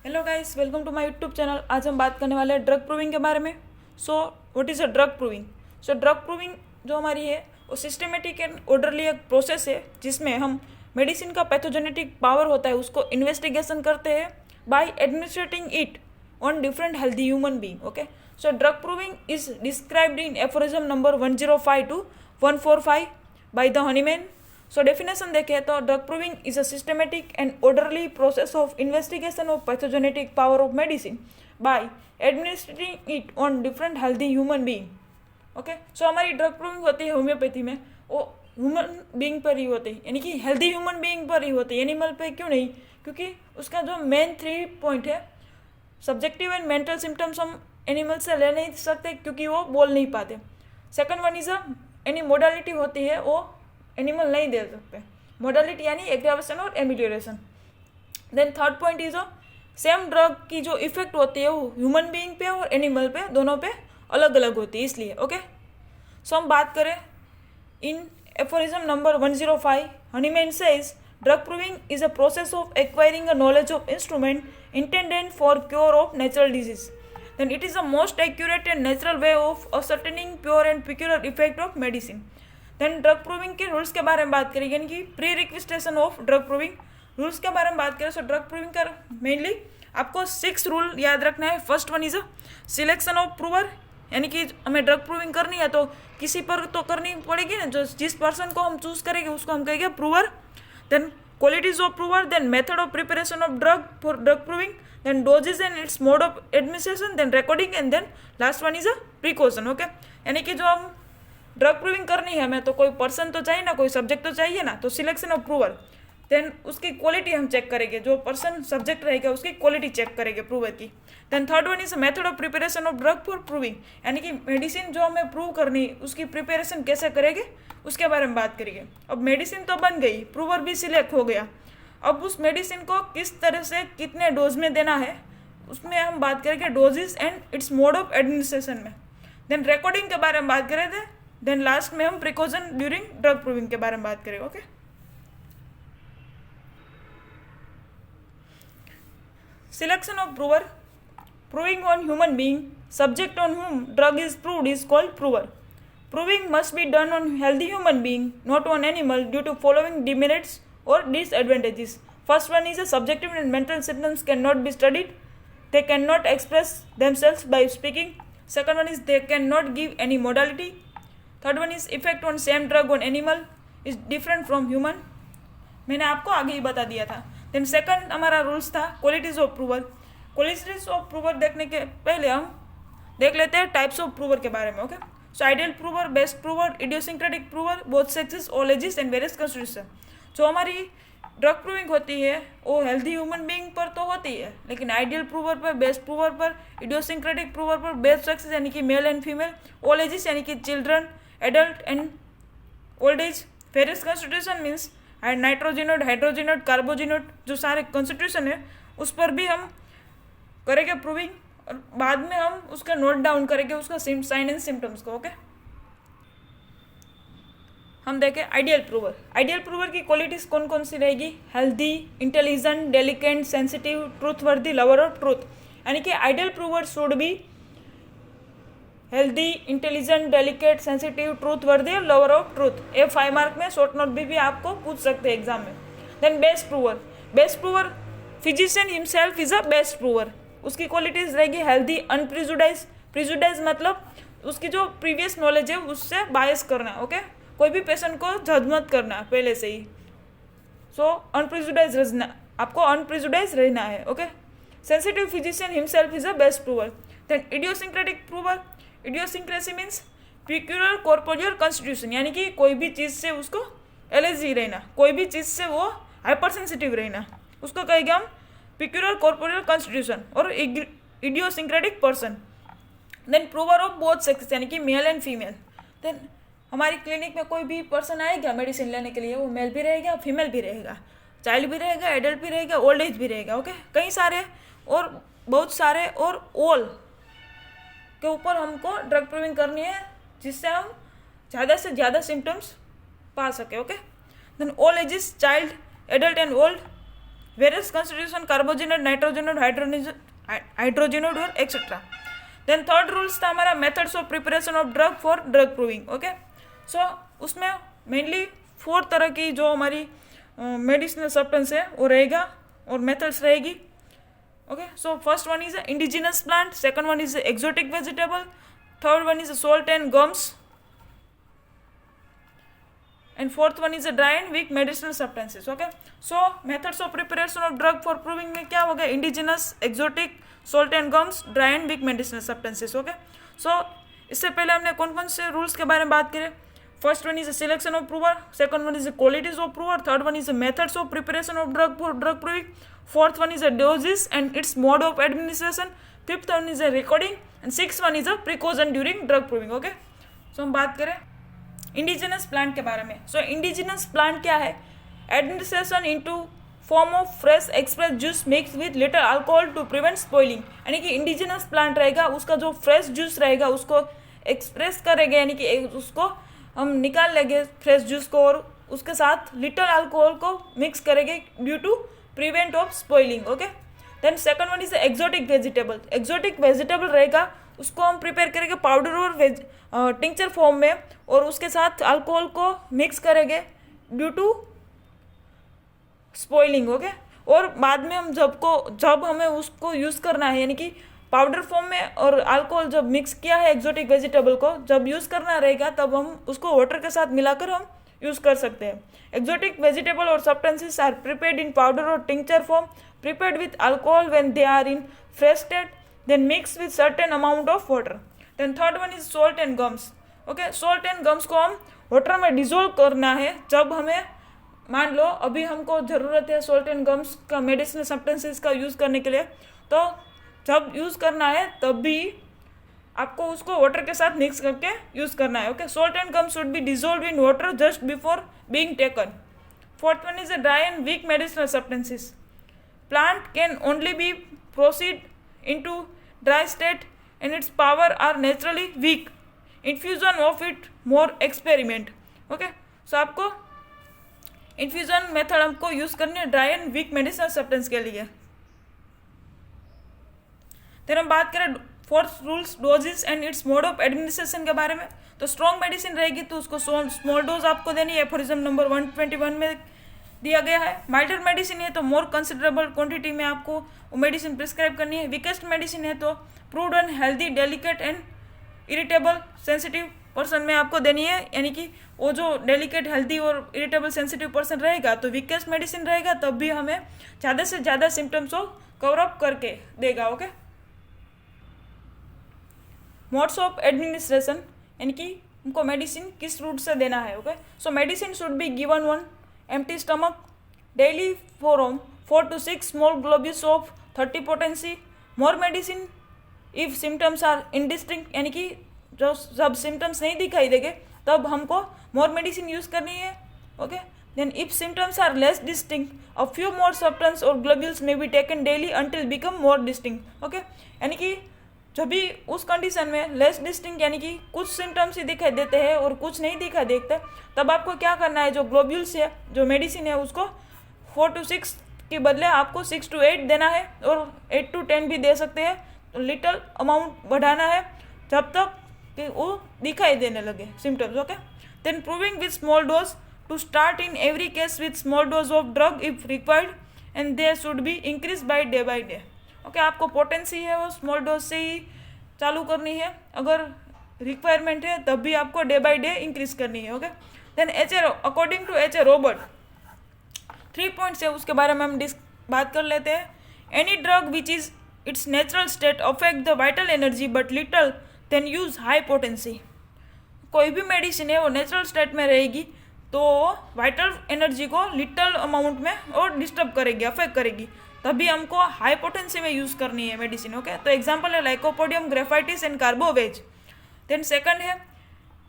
Hello guys, welcome to my YouTube channel. आज हम बात करने वाले हैं ड्रग प्रूविंग के बारे में। What is a drug proving? Drug proving जो हमारी है वो सिस्टमेटिक एंड ऑर्डरली एक प्रोसेस है जिसमें हम मेडिसिन का पैथोजेनेटिक पावर होता है उसको इन्वेस्टिगेशन करते हैं by administrating it on different healthy human being. Okay, drug proving is described in aphorism number 105 to 145 by the Hahnemann. Definition देखें तो drug proving is a systematic and orderly process of investigation of pathogenetic power of medicine by administrating it on different healthy human being. Okay, हमारी drug proving होती है homeopathy में, वो human being पर ही होती है, यानी कि हेल्दी ह्यूमन बीइंग पर ही होती है, एनिमल पे क्यों नहीं? क्योंकि उसका जो मेन 3 पॉइंट है, सब्जेक्टिव एंड मेंटल सिम्टम्स हम एनिमल से ले नहीं सकते क्योंकि वो बोल नहीं पाते। Second one is any modality होती है वो एनिमल नहीं दे सकते, मोडालिटी यानी एग्रावेशन और amelioration. Then third point is same drug की जो इफेक्ट होती है वो ह्यूमन बीइंग पे और एनिमल पे दोनों पे अलग अलग होती है, इसलिए। ओके, हम बात करें in aphorism number 105, Hahnemann says drug proving is a process of acquiring a knowledge of instrument intended for cure of natural disease. Then it is the most accurate and natural way of ascertaining pure and peculiar effect of medicine. Then drug proving के rules के बारे में बात करेंगे, यानी कि pre requisition of drug proving rules के बारे में बात करें। ड्रग प्रूविंग का मेनली आपको 6 रूल याद रखना है। First one is selection of prover, यानी कि हमें ड्रग प्रूविंग करनी है तो किसी पर तो करनी पड़ेगी ना, जो जिस पर्सन को हम चूज करेंगे उसको हम कहेंगे prover. Then qualities of prover, then method of preparation of drug for drug proving, then dosages and its mode of administration, then recording and then last one is precaution. Okay, यानी कि जो हम drug proving करनी है हमें तो कोई person तो चाहिए ना, कोई सब्जेक्ट तो चाहिए ना, तो सिलेक्शन ऑफ प्रूवर, देन उसकी क्वालिटी हम चेक करेंगे, जो पर्सन सब्जेक्ट रहेगा उसकी क्वालिटी चेक करेंगे प्रूवर की। Then third one is method of preparation of drug for proving, यानी कि मेडिसिन जो हमें प्रूव करनी उसकी प्रिपरेशन कैसे करेंगे उसके बारे में बात करेंगे। अब मेडिसिन तो बन गई, प्रूवर भी सिलेक्ट हो गया, अब उस मेडिसिन को किस तरह से कितने डोज में देना है उसमें हम बात करेंगे doses and its mode of administration में। देन रिकॉर्डिंग के बारे में बात करें थे, देन लास्ट में हम प्रिकॉशन ड्यूरिंग ड्रग प्रूविंग के बारे में बात करेंगे। Okay, selection of prover, proving on human being, subject on whom drug is proved is called prover. Proving must be done on healthy human being, not on animal, due to following demerits और disadvantages. First one is a subjective and mental symptoms cannot be studied, they cannot express themselves by speaking. Second one is they cannot give any modality. Third one is effect on same drug on animal is different from human, मैंने आपको आगे ही बता दिया था। Then second हमारा rules था qualities of prover. Qualities of prover देखने के पहले हम देख लेते हैं टाइप्स ऑफ प्रूवर के बारे में। Okay, ideal prover, best prover, idiosyncratic prover, both sexes, all ages and various constitution. जो हमारी ड्रग प्रूविंग होती है वो हेल्दी ह्यूमन बीइंग पर तो होती है, लेकिन आइडियल प्रूवर पर, बेस्ट प्रूवर पर, इडियोसिंक्रेटिक प्रूवर पर, बेस्ट सेक्सेस यानी कि male and female, all ages यानी कि children, adult and old age, various constitution means nitrogenoid, hydrogenoid, carbogenoid, जो सारे कॉन्स्टिट्यूशन है उस पर भी हम करेंगे प्रूविंग और बाद में हम उसका नोट डाउन करेंगे उसका साइन एंड सिम्टम्स को। ओके, हम देखें आइडियल प्रूवर। आइडियल प्रूवर की क्वालिटीज कौन कौन सी रहेगी? Healthy, intelligent, delicate, sensitive, trustworthy, lover of truth, यानी कि ideal prover should be healthy, intelligent, delicate, sensitive, truth worthy और लवर ऑफ ट्रूथ। ये 5 मार्क में शॉर्ट नोट भी आपको पूछ सकते हैं एग्जाम में। Then best prover, best prover physician himself is a best prover, उसकी क्वालिटीज रहेगी हेल्दी, अनप्रिजुडाइज, प्रिजुडाइज मतलब उसकी जो प्रीवियस नॉलेज है उससे बायस करना। ओके, कोई भी पेशेंट को जज मत करना पहले से ही, अनप्रिजुडाइज रहना, आपको अनप्रिजुडाइज रहना है। Okay, sensitive physician himself is a best prover. Then idiosyncratic prover, idiosyncrasy means peculiar corporeal constitution, यानी कि कोई भी चीज़ से उसको एलर्जी रहना, कोई भी चीज़ से वो हाइपर सेंसिटिव रहना, उसको कहेंगे हम पिक्यूलर कॉर्पोरियल कॉन्स्टिट्यूशन और idiosyncratic person. Then prover of both sexes, यानी कि मेल एंड फीमेल। देन हमारी क्लिनिक में कोई भी पर्सन आएगा मेडिसिन लेने के लिए, वो मेल भी रहेगा, फीमेल भी रहेगा, चाइल्ड भी रहेगा, एडल्ट भी रहेगा, ओल्ड एज भी रहेगा। ओके, कई सारे और बहुत सारे और ऑल के ऊपर हमको ड्रग प्रूविंग करनी है जिससे हम ज़्यादा से ज़्यादा सिम्टम्स पा सके। Okay, then all ages, child, adult and old, various constitution, carbogenate, nitrogenate, hydrogenate और एक्सेट्रा. देन थर्ड रूल्स था हमारा methods of preparation of drug for drug proving. Okay, so उसमें मेनली 4 तरह की जो हमारी मेडिसिनल सब्सटेंस है वो रहेगा और मेथड्स रहेगी. Okay, so first one is indigenous plant, second one is exotic vegetable, third one is salt and gums, and fourth one is a dry and weak medicinal substances. Okay, so methods of preparation of drug for proving में क्या हो गया, indigenous, exotic, salt and gums, dry and weak medicinal substances. Okay, so इससे पहले हमने कौन कौन से रूल्स के बारे में बात करें. First one is selection of prover, second one is qualities of prover, third one is methods of preparation of drug for drug proving, fourth one is doses and its mode of administration, fifth one is recording and six one is precaution during drug proving. Okay, so हम बात करें indigenous plant के बारे में. सो indigenous plant क्या है, administration into form of fresh express juice mix with little alcohol to prevent spoiling. यानी कि इंडिजिनस प्लांट रहेगा, उसका जो फ्रेश जूस रहेगा उसको एक्सप्रेस करेंगे, यानी कि उसको हम निकाल लेंगे फ्रेश जूस को और उसके साथ लिटिल अल्कोहल को मिक्स करेंगे due to prevent of spoiling. Okay, then second one is exotic vegetable. Exotic vegetable रहेगा, उसको हम प्रिपेयर करेंगे पाउडर और टिंचर फॉर्म में और उसके साथ अल्कोहल को मिक्स करेंगे ड्यू टू स्पॉइलिंग. ओके, और बाद में हम जब हमें उसको यूज़ करना है, यानी कि पाउडर फॉर्म में और अल्कोहल जब मिक्स किया है एक्सोटिक वेजिटेबल को, जब यूज़ करना रहेगा तब हम उसको वाटर के साथ मिलाकर हम यूज़ कर सकते हैं. एक्सोटिक वेजिटेबल और substances are prepared in powder और tincture form, prepared with alcohol when they are in fresh state, then mix with certain amount of water. Then third one is salt and gums. Okay, salt and gums को हम water में dissolve करना है. जब हमें मान लो अभी हमको ज़रूरत है सॉल्ट एंड गम्स का मेडिसिनल सब्सटेंसेस का यूज़ करने के लिए, तो जब यूज़ करना है तब भी आपको उसको वाटर के साथ मिक्स करके यूज़ करना है. Okay, salt and gums should be dissolve in water just before being taken. Fourth one is a dry and weak medicinal substances. Plant can only be proceed into dry state and its power are naturally weak. Infusion of it more experiment. Okay, so आपको infusion method हमको use करनी है dry and weak medicinal substance के लिए. फिर हम बात करें fourth rules dosages and its mode of administration के बारे में. तो स्ट्रॉन्ग मेडिसिन रहेगी तो उसको स्मॉल डोज आपको देनी है, फॉर एग्जाम्पल नंबर 121 में दिया गया है. माइल्डर मेडिसिन है तो मोर कंसिडरेबल क्वांटिटी में आपको वो मेडिसिन प्रिस्क्राइब करनी है. वीकेस्ट मेडिसिन है तो proved and healthy, delicate and irritable sensitive person में आपको देनी है, यानी कि वो जो डेलिकेट, हेल्दी और इरिटेबल सेंसिटिव पर्सन रहेगा तो वीकेस्ट मेडिसिन रहेगा, तब भी हमें ज़्यादा से ज़्यादा सिम्टम्स को कवर अप करके देगा. ओके, मोड्स ऑफ एडमिनिस्ट्रेशन, यानी कि हमको मेडिसिन किस रूट से देना है. Okay, so medicine should be given on empty stomach daily from 4 to 6 small globules of 30 potency. More medicine if symptoms are indistinct, यानी कि जब symptoms नहीं दिखाई देंगे तब हमको more medicine यूज़ करनी है. Okay, then if symptoms are less distinct, a few more substance or globules may be taken daily until become more distinct. Okay, यानी कि जब भी उस कंडीशन में लेस डिस्टिंक्ट, यानी कि कुछ सिम्टम्स ही दिखाई देते हैं और कुछ नहीं दिखाई देते, तब आपको क्या करना है, जो ग्लोब्यूल्स है, जो मेडिसिन है, उसको 4 to 6 के बदले आपको 6 to 8 देना है और 8 to 10 भी दे सकते हैं. तो लिटल अमाउंट बढ़ाना है जब तक कि वो दिखाई देने लगे symptoms. Okay, then proving with small dose to start in every case with small dose of drug if required and they should be increase by day. Okay, आपको पोटेंसी है वो स्मॉल डोज से ही चालू करनी है, अगर रिक्वायरमेंट है तब भी आपको डे बाय डे इंक्रीज करनी है. Okay, then according to H A Robert 3 points है, उसके बारे में हम बात कर लेते हैं. Any drug which is its natural state affect the vital energy but little then use high potency. कोई भी मेडिसिन है वो नेचुरल स्टेट में रहेगी तो वाइटल एनर्जी को लिटल अमाउंट में और डिस्टर्ब करेगी, अफेक्ट करेगी, तभी हमको हाई पोटेंसी में यूज़ करनी है मेडिसिन. ओके, तो एग्जांपल है lycopodium, graphites and carbo veg. Then second है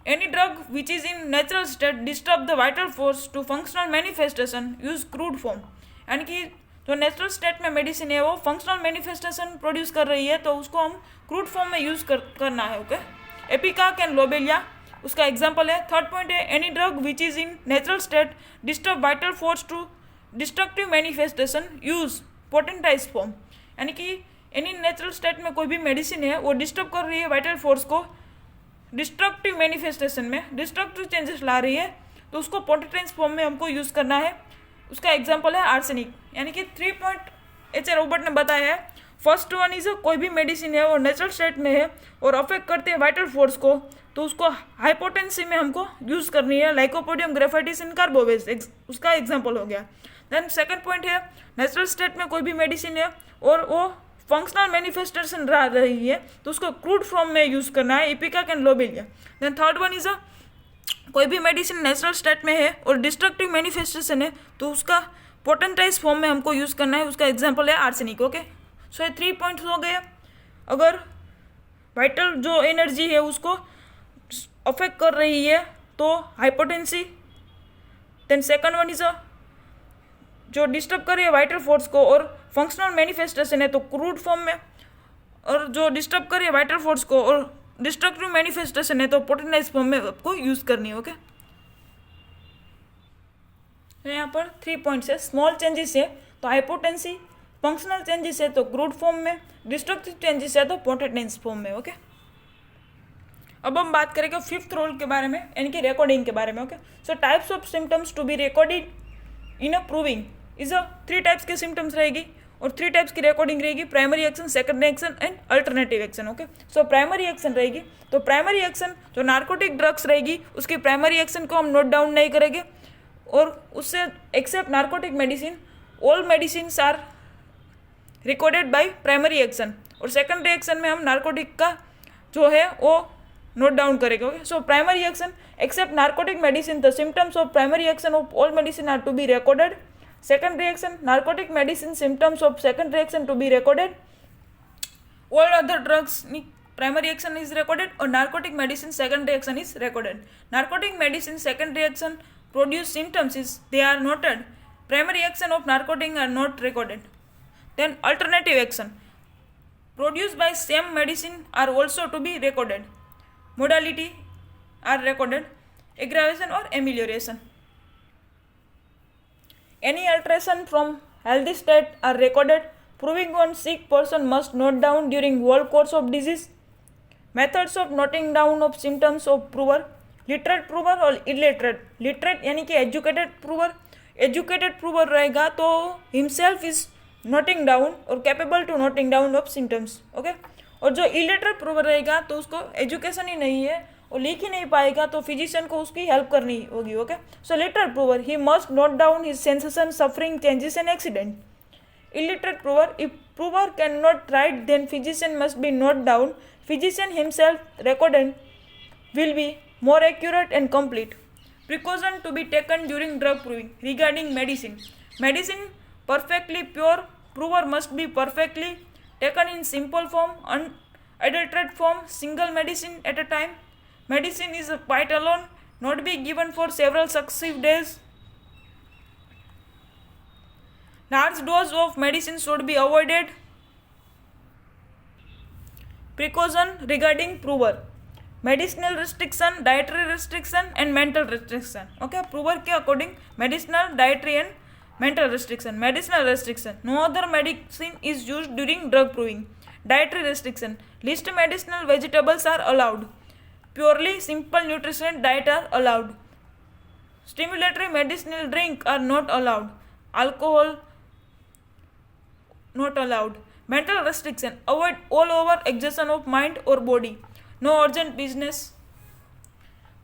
any drug which is in natural state disturb the vital force to functional manifestation use crude form. यानी कि जो नेचुरल स्टेट में मेडिसिन है वो फंक्शनल मैनिफेस्टेशन प्रोड्यूस कर रही है तो उसको हम क्रूड फॉर्म में यूज़ करना है. ओके, एपिकाक एंड लोबेलिया उसका एग्जाम्पल है. थर्ड पॉइंट है any drug which is in natural state disturb vital force to destructive manifestation use potentize form, यानी कि एनी नेचुरल स्टेट में कोई भी मेडिसिन है वो डिस्टर्ब कर रही है वाइटल फोर्स को, डिस्ट्रक्टिव मैनिफेस्टेशन में डिस्ट्रक्टिव चेंजेस ला रही है, तो उसको पोटेंटाइज फॉर्म में हमको यूज़ करना है। उसका एग्जाम्पल है आर्सेनिक, यानी कि 3 पॉइंट एच रॉबर्ट ने बताया है। फर्स्ट वन इज कोई भी मेडिसिन है और नेचुरल स्टेट में है और अफेक्ट करते हैं वाइटल फोर्स को, तो उसको हाइपोटेंसी में हमको यूज़ करनी है, लाइकोपोडियम ग्रेफाइटिस इन कार्बोवेज, उसका एग्जाम्पल हो गया। देन सेकंड पॉइंट है नेचुरल स्टेट में कोई भी मेडिसिन है और वो फंक्शनल मैनिफेस्टेशन रह रही है, तो उसको क्रूड फॉर्म में यूज़ करना है, ipecac and lobelia. Then third one is कोई भी मेडिसिन नेचुरल स्टेट में है और डिस्ट्रक्टिव मैनिफेस्टेशन है, तो उसका पोटेंटाइज फॉर्म में हमको यूज़ करना है, उसका एग्जाम्पल है आर्सेनिक। ओके, सो ये 3 पॉइंट्स हो गए। अगर वाइटल जो एनर्जी है उसको अफेक्ट कर रही है तो हाइपोटेंसी। देन सेकंड वन इज जो डिस्टर्ब कर रही है वाइटल फोर्स को और फंक्शनल मैनिफेस्टेशन है तो क्रूड फॉर्म में, और जो डिस्टर्ब कर रही है वाइटल फोर्स को और डिस्ट्रक्टिव मैनिफेस्टेशन है तो पोटेंटाइज फॉर्म में आपको यूज़ करनी है। ओके, तो यहाँ पर 3 पॉइंट्स है। स्मॉल चेंजेस है तो हाइपोटेंसी, फंक्शनल चेंजेस है तो क्रूड फॉर्म में, डिस्ट्रक्टिव चेंजेस है तो पोटेंटाइज फॉर्म में। ओके, अब हम बात करेंगे 5th रूल के बारे में, यानी कि रिकॉर्डिंग के बारे में। Okay, so types of symptoms to be recorded in a proving is 3 types के सिम्टम्स रहेगी और 3 टाइप्स की रिकॉर्डिंग रहेगी, primary action, secondary action and alternative action. Okay, so primary action रहेगी तो प्राइमरी एक्शन जो नार्कोटिक ड्रग्स रहेगी उसकी प्राइमरी एक्शन को हम नोट डाउन नहीं करेंगे, और उससे except narcotic medicine all medicine are recorded by primary action, और सेकेंडरी एक्शन में हम नार्कोटिक का जो है वो नोट डाउन करेंगे। Okay, so primary action except narcotic medicine the symptoms of primary action of all medicine are to be recorded. Secondary action narcotic medicine symptoms of secondary action to be recorded, all other drugs primary action is recorded or narcotic medicine secondary action is recorded. Narcotic medicine secondary action produce symptoms is they are noted, primary action of narcotic are not recorded. Then alternative action produced by same medicine are also to be recorded, modality are recorded, aggravation or amelioration. Any alteration from healthy state are recorded, proving one sick person must note down during whole course of disease. Methods of noting down of symptoms of prover, literate prover और illiterate. Literate यानी कि educated prover. Educated prover रहेगा तो himself is noting down और capable to noting down of symptoms. Okay? और जो illiterate prover रहेगा तो उसको education ही नहीं है और लिख ही नहीं पाएगा तो physician को उसकी help करनी होगी. Okay? So literate prover he must note down his sensation, suffering, changes and accident. Illiterate prover, if prover cannot write then physician must be note down. Physician himself recorded will be more accurate and complete. Precaution to be taken during drug proving regarding medicine. Medicine perfectly pure, prover must be perfectly taken in simple form, unadulterated form, single medicine at a time. Medicine is quite alone, not be given for several successive days. Large dose of medicine should be avoided. Precaution regarding prover, medicinal restriction, dietary restriction and mental restriction. Okay, prover के according medicinal, dietary and mental restriction. Medicinal restriction, no other medicine is used during drug proving. Dietary restriction, least medicinal vegetables are allowed. Purely simple nutrition diet are allowed. Stimulatory medicinal drink are not allowed. Alcohol not allowed. Mental restriction, avoid all over exertion of mind or body. No urgent business.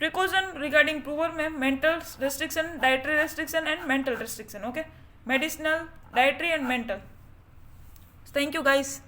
Precaution regarding prover में mental restriction, dietary restriction and mental restriction. Okay, medicinal, dietary and mental. Thank you guys.